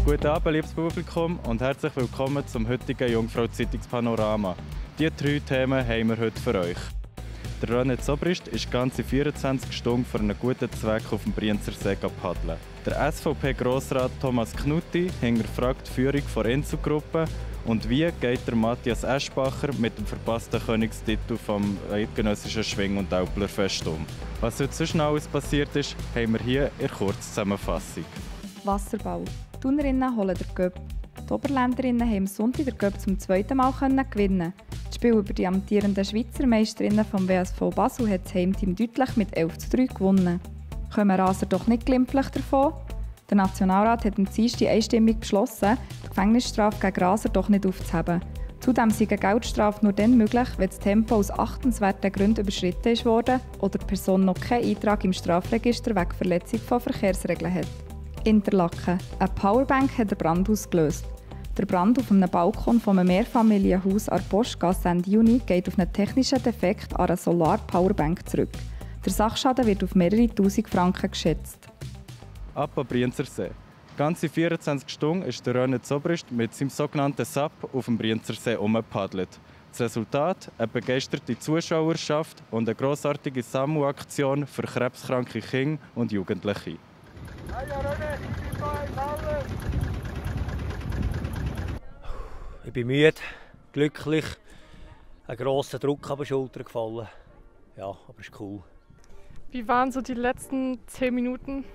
Guten Abend, liebes Publikum, und herzlich willkommen zum heutigen Jungfrau-Zeitungspanorama. Diese 3 Themen haben wir heute für euch. Der René Zobrist ist ganze 24 Stunden für einen guten Zweck auf dem Brienzersee paddeln. Der SVP-Grossrat Thomas Knutti hinterfragt die Führung der Inselgruppe. Und wie geht der Matthias Eschbacher mit dem verpassten Königstitel vom eidgenössischen Schwing- und Auplerfest um? Was heute sonst alles passiert ist, haben wir hier in Kurzzusammenfassung. Wasserball. Die Turnerinnen holen den Göpp. Die Oberländerinnen haben am Sonntag den Göpp zum 2. Mal gewinnen. Das Spiel über die amtierenden Schweizer Meisterinnen vom WSV Basel hat das Heimteam deutlich mit 11:3 gewonnen. Kommen Raser doch nicht glimpflich davon? Der Nationalrat hat am Dienstag einstimmig beschlossen, die Gefängnisstrafe gegen Raser doch nicht aufzuheben. Zudem sei eine Geldstrafe nur dann möglich, wenn das Tempo aus achtenswerten Gründen überschritten wurde oder die Person noch keinen Eintrag im Strafregister wegen Verletzung von Verkehrsregeln hat. Interlaken. Eine Powerbank hat den Brand ausgelöst. Der Brand auf einem Balkon von einem Mehrfamilienhaus an der Postgasse Ende Juni geht auf einen technischen Defekt an einer Solar-Powerbank zurück. Der Sachschaden wird auf mehrere Tausend Franken geschätzt. Ab am Brienzersee. Ganze 24 Stunden ist der René Zobrist mit seinem sogenannten SAP auf dem Brienzersee umgepaddelt. Das Resultat: eine begeisterte Zuschauerschaft und eine grossartige Sammelaktion für krebskranke Kinder und Jugendliche. Ich bin müde, glücklich, ein grosser Druck auf die Schulter gefallen. Ja, aber es ist cool. Wie waren so die letzten 10 Minuten?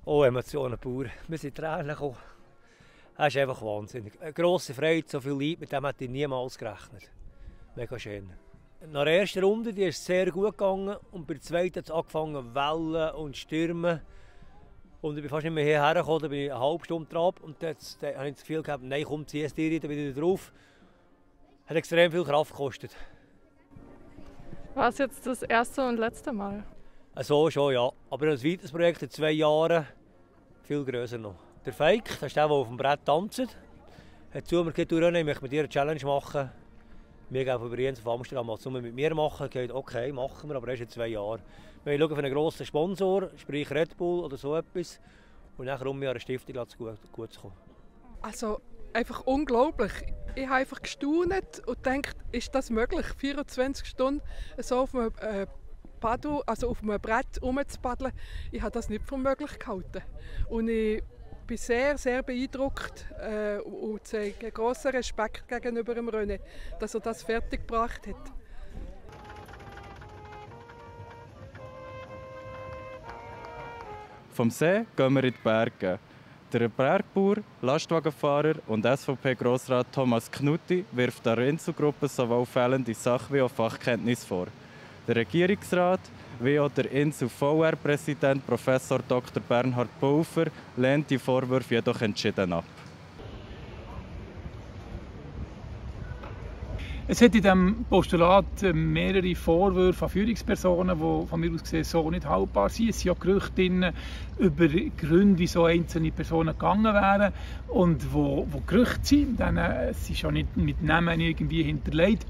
Oh, Emotionen pur. Wir sind Tränen gekommen. Es ist einfach wahnsinnig. Eine grosse Freude, so viel Leid, mit dem hätte ich niemals gerechnet. Mega schön. Nach der ersten Runde die ist sehr gut gegangen und bei der zweiten hat es angefangen Wellen und Stürmen. Und ich bin fast nicht mehr hierher gekommen, da bin ich eine halbe Stunde dran und dann habe ich das Gefühl gehabt, nein, komm, zieh es dir wieder drauf. Hat extrem viel Kraft gekostet. War es jetzt das erste und letzte Mal? So schon, ja. Aber ein weiteres Projekt in 2 Jahren, viel grösser noch. Der Feik, das ist der auf dem Brett tanzt, hat zu mir gesagt, ich möchte mit dir eine Challenge machen. Wir gehen von Brienz auf Amsterdam mal zusammen mit mir machen. Ich habe okay, machen wir, aber erst in 2 Jahren. Wir schauen für einen grossen Sponsor, sprich Red Bull oder so etwas. Und dann um mir eine Stiftung gut zu kommen. Also einfach unglaublich. Ich habe einfach gestaunt und gedacht, ist das möglich, 24 Stunden so auf einem auf einem Brett rumzupaddeln? Ich habe das nicht für möglich gehalten. Und ich bin sehr, sehr beeindruckt und zeige grossen Respekt gegenüber dem René, dass er das fertiggebracht hat. Vom See gehen wir in die Berge. Der Bergbauer, Lastwagenfahrer und SVP-Grossrat Thomas Knutti wirft der Inselgruppe sowohl fehlende Sach- wie auch Fachkenntnis vor. Der Regierungsrat wie auch der Insel-VR-Präsident Prof. Dr. Bernhard Pulver lehnt die Vorwürfe jedoch entschieden ab. Es hat in diesem Postulat mehrere Vorwürfe an Führungspersonen, die von mir aus gesehen so nicht haltbar sind. Es sind ja Gerüchte drin über Gründe, wieso einzelne Personen gegangen wären und wo Gerüchte sind. Es ist ja nicht mit Namen irgendwie hinterlegt.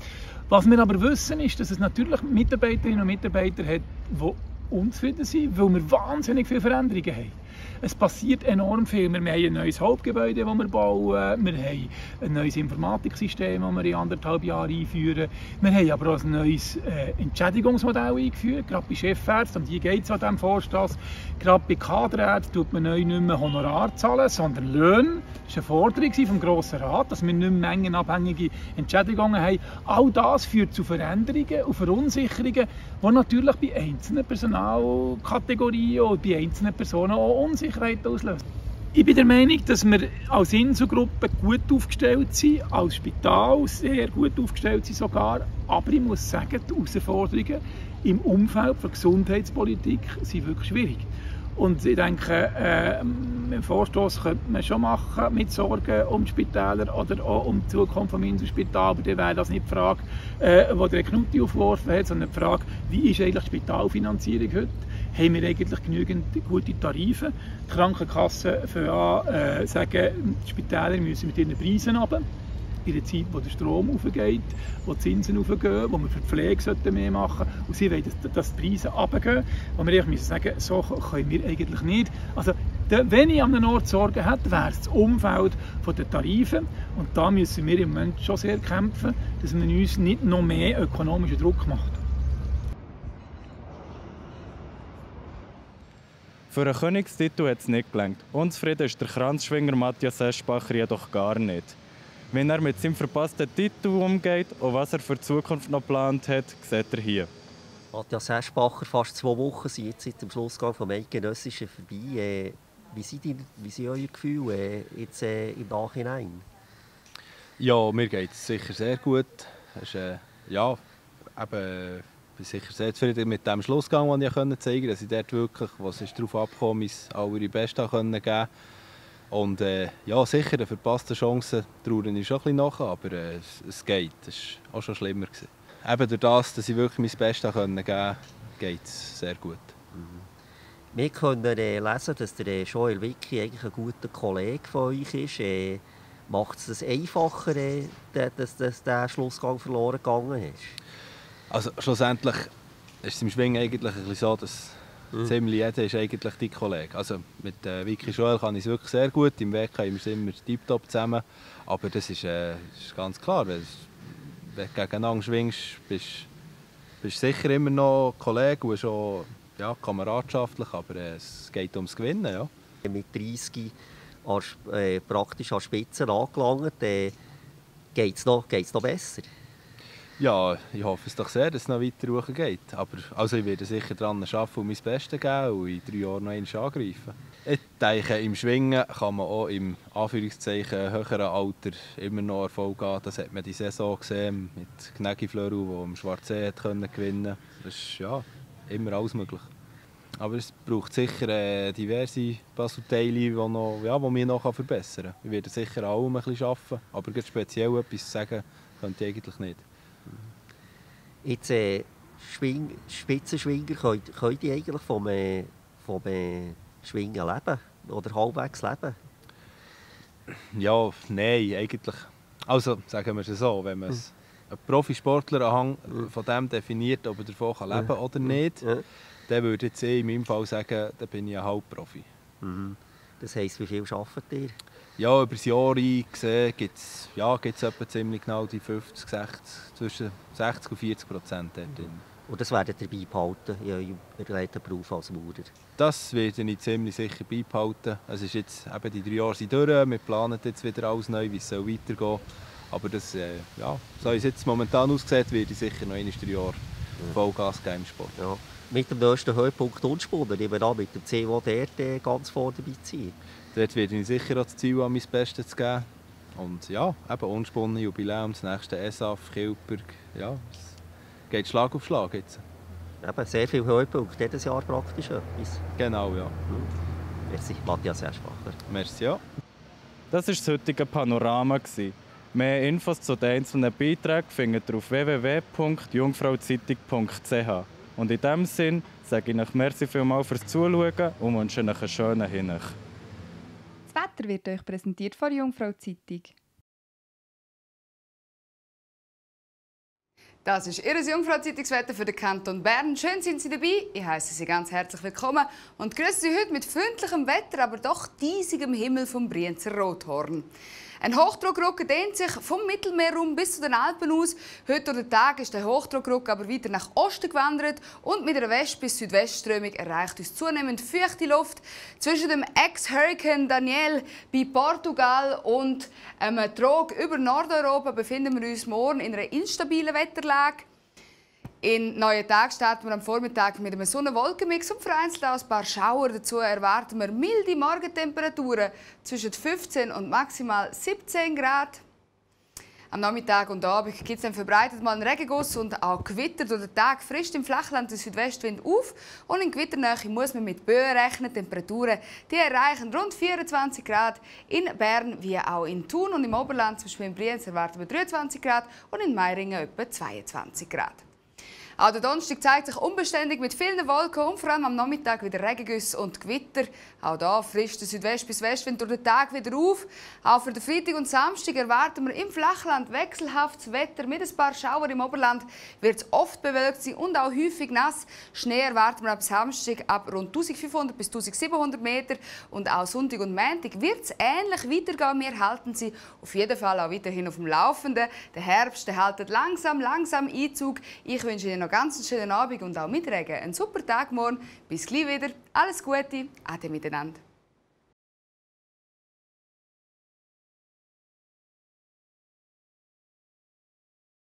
Was wir aber wissen, ist, dass es natürlich Mitarbeiterinnen und Mitarbeiter hat, die unzufrieden sind, weil wir wahnsinnig viele Veränderungen haben. Es passiert enorm viel. Wir haben ein neues Hauptgebäude, das wir bauen. Wir haben ein neues Informatiksystem, das wir in 1,5 Jahren einführen. Wir haben aber auch ein neues Entschädigungsmodell eingeführt, gerade bei Chefärzten. Und hier geht es an diesem Vorstoss. Gerade bei Kaderärzten tut man neu nicht mehr Honorar zahlen, sondern Löhne. Das war eine Forderung vom Grossen Rat, dass wir nicht mehr mengenabhängige Entschädigungen haben. All das führt zu Veränderungen und Verunsicherungen, die natürlich bei einzelnen Personalkategorien und bei einzelnen Personen auch Unsicherheit auslösen. Ich bin der Meinung, dass wir als Inselgruppe gut aufgestellt sind, als Spital sehr gut aufgestellt sind sogar. Aber ich muss sagen, die Herausforderungen im Umfeld der Gesundheitspolitik sind wirklich schwierig. Und ich denke, einen Vorstoss könnte man schon machen mit Sorgen um die Spitäler oder auch um die Zukunft des Inselspitals. Aber dann wäre das nicht die Frage, die der Knutti aufgeworfen hat, sondern die Frage, wie ist eigentlich die Spitalfinanzierung heute? Haben wir eigentlich genügend gute Tarife? Die Krankenkassen sagen, die Spitäler müssen mit ihren Preisen runter. in einer Zeit, wo der Strom aufgeht, wo die Zinsen aufgehen, wo wir für die Pflege mehr machen sollten. Und sie wollen, dass die Preise runtergehen. Und wir müssen sagen, so können wir eigentlich nicht. Also, wenn ich an einem Ort Sorgen hätte, wäre es das Umfeld der Tarife. Und da müssen wir im Moment schon sehr kämpfen, dass man uns nicht noch mehr ökonomischen Druck macht. Für einen Königstitel hat es nicht gelangt. Unzufrieden ist der Kranzschwinger Matthias Eschbacher jedoch gar nicht. Wenn er mit seinem verpassten Titel umgeht und was er für die Zukunft noch geplant hat, sieht er hier. Matthias Eschbacher, fast 2 Wochen sind jetzt seit dem Schlussgang vom Eidgenössischen vorbei. Wie sind eure Gefühle jetzt im Nachhinein? Ja, mir geht es sicher sehr gut. Es ist, ja, eben, ich bin sicher sehr zufrieden mit dem Schlussgang, den ich zeigen konnte, dass ich dort wirklich, was ist darauf abgekommen, mein allerbestes geben konnte. Und ja, sicher, eine verpasste Chance traue ich schon ein bisschen nach, aber es geht. Es war auch schon schlimmer. Eben durch das, dass ich wirklich mein Bestes geben konnte, geht es sehr gut. Wir können lesen, dass der Joel Wicki eigentlich ein guter Kollege von euch ist. Macht es das einfacher, dass der Schlussgang verloren gegangen ist? Also schlussendlich ist es im Schwingen eigentlich ein bisschen so, dass ziemlich jeder ist eigentlich dein Kollege. Also mit Wicki Joel kann ich es wirklich sehr gut. Im Weg haben wir es immer tiptop zusammen. Aber das ist ganz klar, wenn du gegeneinander schwingst, bist du sicher immer noch Kollege und schon ja, kameradschaftlich, aber es geht ums Gewinnen. Ja. Mit 30 praktisch an Spitzen angelangt, geht es noch besser? Ja, ich hoffe es doch sehr, dass es noch weiter hochgeht. Aber also ich werde sicher daran arbeiten und mein Bestes geben und in 3 Jahren noch einmal angreifen. Ich denke, im Schwingen kann man auch im Anführungszeichen höheren Alter immer noch Erfolg haben. Das hat man die Saison gesehen mit Gnägi Flöru, der am Schwarzsee gewinnen konnte. Das ist ja immer alles möglich. Aber es braucht sicher diverse Puzzleteile, die wir noch verbessern können. Ich werde sicher allem ein bisschen arbeiten, aber speziell etwas sagen könnte ich eigentlich nicht. Jetzt Spitzenschwinger, könnt ihr eigentlich vom Schwingen leben? Oder halbwegs leben? Ja, nein, eigentlich. Also sagen wir es so, wenn man ein Profisportler anhand von dem definiert, ob er davon leben kann oder nicht, dann würde ich in meinem Fall sagen, dann bin ich ein Halbprofi. Das heisst, wie viel arbeitet ihr? Ja, über das Jahr gesehen gibt es etwa ziemlich genau die 50, 60, zwischen 60 und 40% dort drin. Und das werdet ihr beibehalten in eurem erlernten Beruf als Maurer? Das werde ich ziemlich sicher beibehalten. Es ist jetzt eben die 3 Jahre sind durch, wir planen jetzt wieder alles neu, wie es weitergehen soll. Aber das, so wie es jetzt momentan aussieht, werde ich sicher noch 3 Jahre Vollgas geben im Sport. Ja. Mit dem nächsten Höhepunkt Unspunnen, ich bin mit dem Ziel, das dort ganz vorne dabei sein. Dort werde ich sicher auch das Ziel an, mein Bestes zu geben. Und ja, eben Unspunnen, Jubiläum, das nächste ESAF, Kilberg. Ja, es geht Schlag auf Schlag jetzt. Eben, sehr viele Höhepunkte, jedes Jahr praktisch etwas. Genau, ja. Merci, Matthias Eschbacher. Merci, ja. Das war das heutige Panorama. Mehr Infos zu den einzelnen Beiträgen findet ihr auf www.jungfrauzeitung.ch. Und in diesem Sinn sage ich euch merci vielmals fürs Zuschauen und wünsche euch einen schönen Hinweis. Das Wetter wird euch präsentiert von der Jungfrau Zeitung. Das ist Ihr Jungfrau-Zeitungswetter für den Kanton Bern. Schön sind Sie dabei. Ich heiße Sie ganz herzlich willkommen und grüße Sie heute mit freundlichem Wetter, aber doch diesigem Himmel vom Brienzer Rothorn. Ein Hochdruckdruck dehnt sich vom Mittelmeerraum bis zu den Alpen aus. Heute durch den Tag ist der Hochdruckdruck aber weiter nach Osten gewandert und mit einer West- bis Südwestströmung erreicht uns zunehmend feuchte Luft. Zwischen dem Ex-Hurricane Daniel bei Portugal und einem Trog über Nordeuropa befinden wir uns morgen in einer instabilen Wetterlage. In neuen Tag starten wir am Vormittag mit einem Sonne-Wolken-Mix und vereinzelt auch ein paar Schauer. Dazu erwarten wir milde Morgentemperaturen zwischen 15 und maximal 17 Grad. Am Nachmittag und Abend gibt es dann verbreitet mal einen Regenguss und auch Gewitter. Durch den Tag frischt im Flachland der Südwestwind auf und in Gewitternähe muss man mit Böen rechnen. Temperaturen die erreichen rund 24 Grad in Bern wie auch in Thun und im Oberland, zum Beispiel in Brienz, erwarten wir 23 Grad und in Meiringen etwa 22 Grad. Auch der Donnerstag zeigt sich unbeständig mit vielen Wolken und vor allem am Nachmittag wieder Regengüsse und Gewitter. Auch hier frischt der Südwest bis Westwind durch den Tag wieder auf. Auch für den Freitag und Samstag erwarten wir im Flachland wechselhaftes Wetter mit ein paar Schauer im Oberland. Wird es oft bewölkt sein und auch häufig nass. Schnee erwarten wir ab Samstag ab rund 1500 bis 1700 Meter. Und auch Sonntag und Montag wird es ähnlich weitergehen. Wir halten Sie auf jeden Fall auch weiterhin auf dem Laufenden. Der Herbst hält langsam Einzug. Ich wünsche Ihnen noch ganz einen schönen Abend und auch mit Regen einen super Tag morgen. Bis gleich wieder. Alles Gute. Ade miteinander.